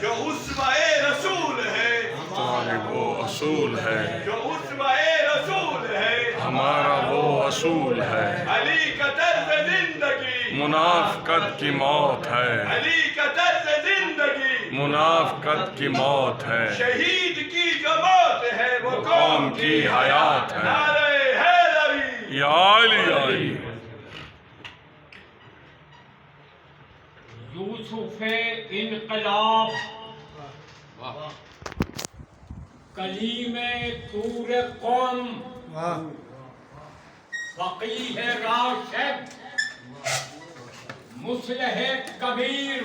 जो उस्वा-ए रसूल है, हमारे वो असूल है, जो उस्वा-ए रसूल है, हमारा वो असूल है। अली का तर्ज जिंदगी, मुनाफकत की मौत है, अली का तर्ज जिंदगी, मुनाफकत की मौत है। शहीद की जो मौत है वो कौम की हयात है। नारे हैदरी। या अली या अली। यूसुफ़े इनकलाब कलीमे तूरे कौम फ़क़ीह राशिद मुस्लिह कबीर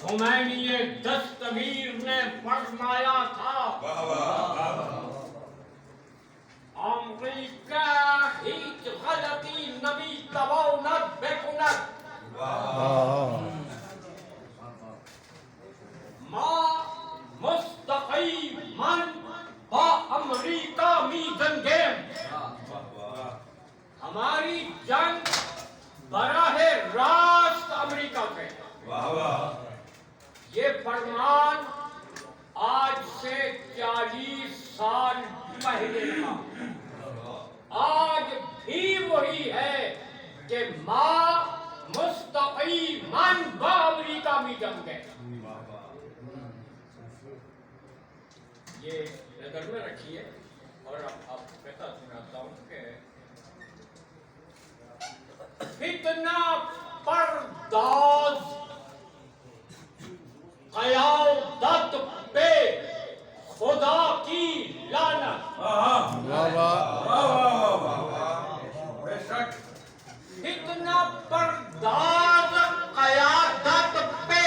हुमैनी दस्तगीर ने फरमाया था, अमरीका हिच गलती नबी तवाउनत बेकुनत माँ मुस्तक़ीमन बा अमरीका मी जंगेम। हमारी जंग बराहे रास्त अमरीका से। ये फरमान आज से 40 साल पहले का आज भी वही है कि माँ मुस्तक़ीमन बा अमरीका मी जंगे। ये नजर में रखिए और अब कहता सुनाता हूँ कि फितना परदाज क़यादत पे खुदा की लानत। फितना परदाज क़यादत पे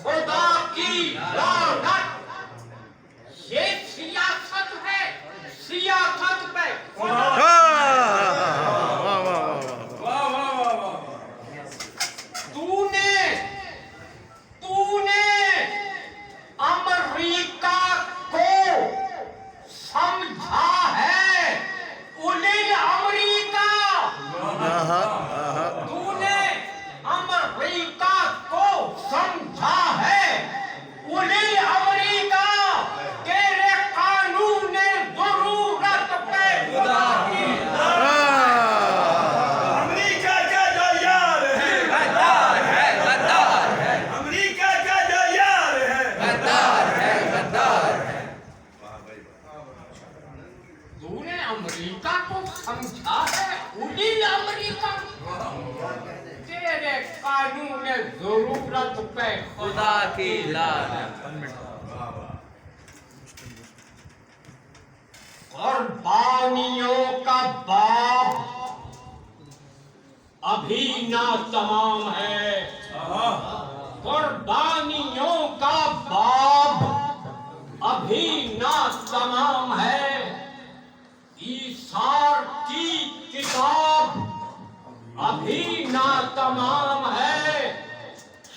खुदा की लानत। ये सियासत है, सियासत पे तूने अमरीका को समझा है उलिल अमरीका। तूने अमरीका को समझा है उलिल अमरीका। तेरे कानून ज़रूरत पे खुदा की अमरीका का जो यार है गद्दार है, गद्दार है, अमरीका का जो यार है गद्दार है, गद्दार है। तूने अमरीका को समझा है उलिल अमरीका। तेरे कानून ज़रूरत पे खुदा की लानत। कुर्बानियों का बाप अभी ना तमाम है। कुर्बानियों का बाप अभी ना तमाम है। ईसार की किताब अभी ना तमाम है।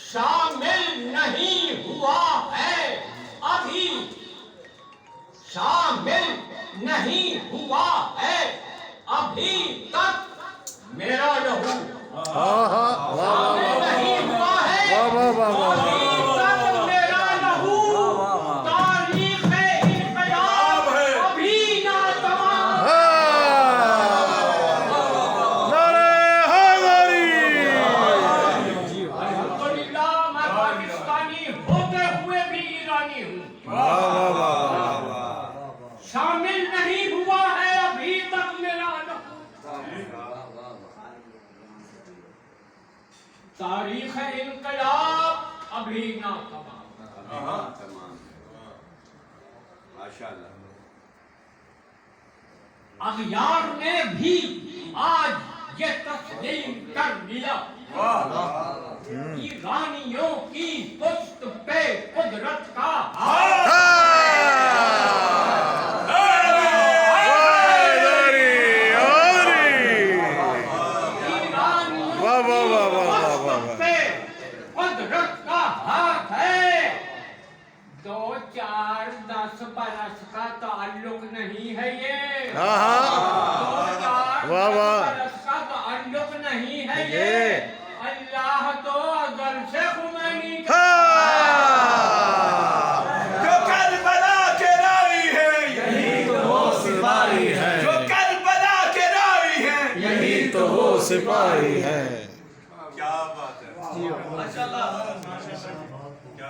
शामिल नहीं हुआ है अभी, शामिल नहीं हुआ है अभी तक मेरा लहू। शामिल नहीं हुआ है अभी तक मेरा लहू। तारीख़-ए इन्क़िलाब अभी ना तमाम। अल्हम्दुलिल्लाह मैं पाकिस्तानी होते हुए भी ईरानी हूँ। शामिल नहीं हुआ है अभी तक मेरा तारीख़ इनकलाब अभी ना तमाम। अग़यार ने भी आज ये तस्लीम कर लिया, ईरानियों की पुश्त पे कुदरत का हाथ। कुदरत का हाथ है। 2, 4, 10 बरस का ताल्लुक नहीं है ये। 2, 4, 10 बरस का ताल्लुक नहीं है ये। अल्लाह तो अज़ल से खुमैनी रही है। क्या बात है माशाल्लाह क्या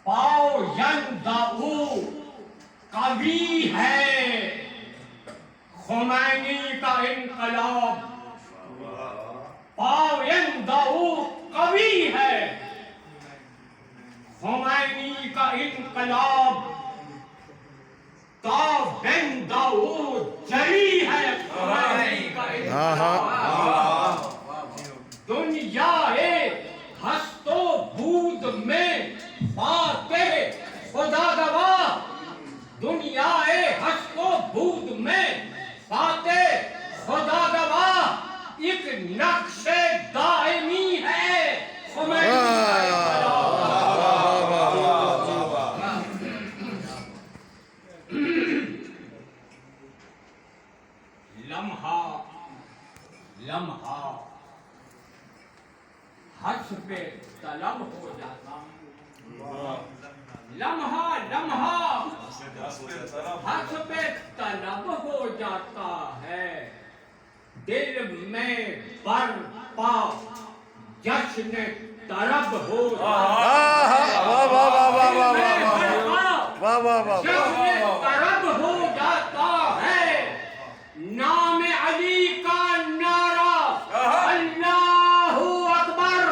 पाओ यंदाऊ कवि है, खुमैनी का इनकलाब। पाओ यंदाऊ कवि है, खुमैनी का इनकलाब। ताबेंदाऊ जरी है, खुमैनी का इनकलाब। दुनियाए हस्तो बूद में बाते खुदा गवाह। दुनियाए हस्तो बूद में बाते खुदा गवाह। एक नक्शे दायमी है, खुमैनी का इनकलाब। लम्हा लम्हा हर्ष पे तलब हो जाता। लम्हा लम्हा हर्ष पे तलब हो जाता है। दिल में बरपा जश्न तरब हो जाता है। वाह वाह वाह वाह वाह दिल में बरपा वाह वाह वाह। जश्न तरब हो जाता है। नाम अली का नारा अल्लाहू अकबर।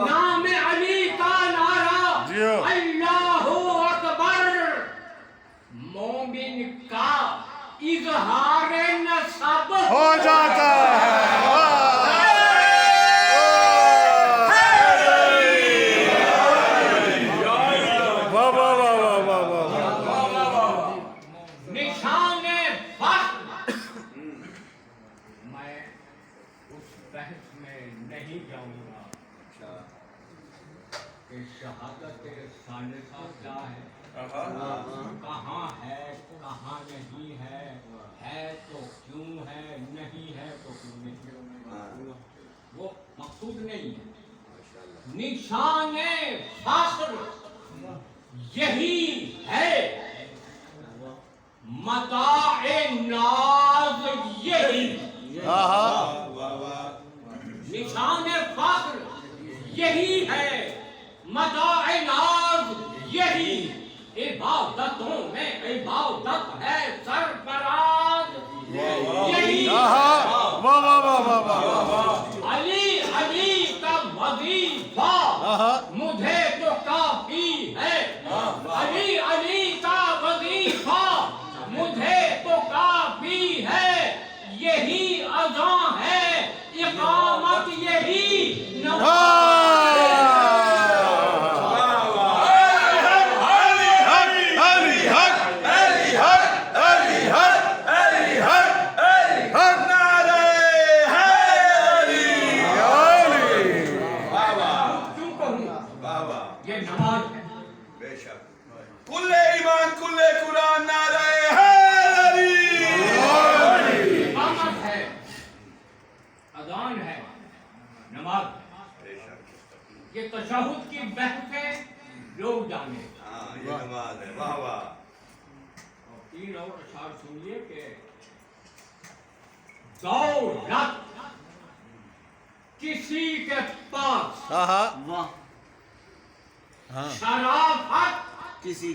नाम अली का नारा जियो। अल्लाहू अकबर। मोमिन का इजहार नसब हो जाता है। वाह वाह वाह वाह वाह वाह वाह। निशान फख्र। मैं उस बहस में नहीं जाऊंगा कि शहादत सालिसा क्या है, कहाँ है कहाँ नहीं है तो क्यों है, नहीं है तो क्यों नहीं। वो मकसूद नहीं है। निशान फख्र यही है, मताए नाज यही। निशान फख्र यही है, मताए नाज यही। इबादतों में इबादत है सरफराज यही। वाह वाह वाह वाह वाह। अली अली का वजीफा मुझे तो काफी है। अली अली का वजीफा मुझे तो काफी है। यही अज़ां है, इकामत यही ये नमाज है। बेशक कुल्ले ईमान कुल्ले कुरान नारे हैदरी। इकामत है, अज़ान है, नमाज है। ये तशहुद की बहस है, लोग जाने। हाँ ये नमाज है। वाह वाह। और तीन और अशार सुनिए कि दौलत किसी के पास, शराफत किसी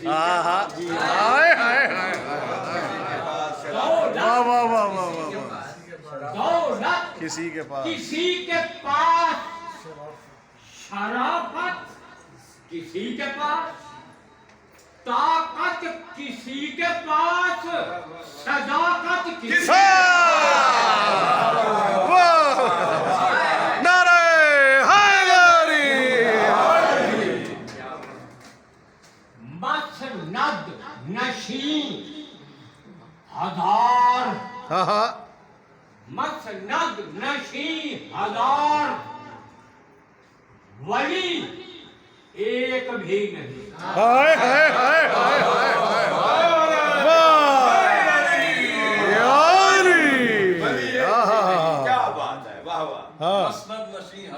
हाय हाय हाय। दौलत वाह वाह वाह वाह वाह। दौलत किसी के पास, किसी के पास, शराफत किसी के पास, ताकत किसी के पास, सदाकत किसी के नारे हैदरी। मसनद नशीं हजार, मसनद नशीं हजार। वली एक भी नहीं। हाय हाय हाय हाय हाय हाय। क्या बात है। वाह वाह।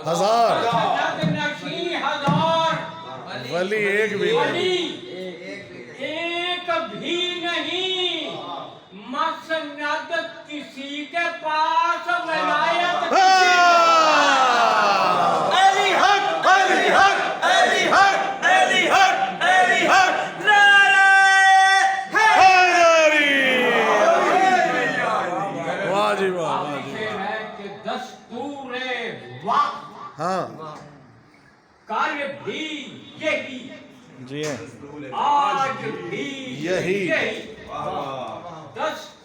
हजार मसनद नशीं हजार। वली एक भी नहीं। वली एक भी नहीं, मसनद किसी के पास, विलायत किसी के पास। अली हक अली हक अली हक अली हक अली हक नारे हैदरी। वाह जी वाह, वाह जी। से है कि दस्तूरे वक्त हाँ कल भी यही, जी हैं, आज भी यही। दस्तूरे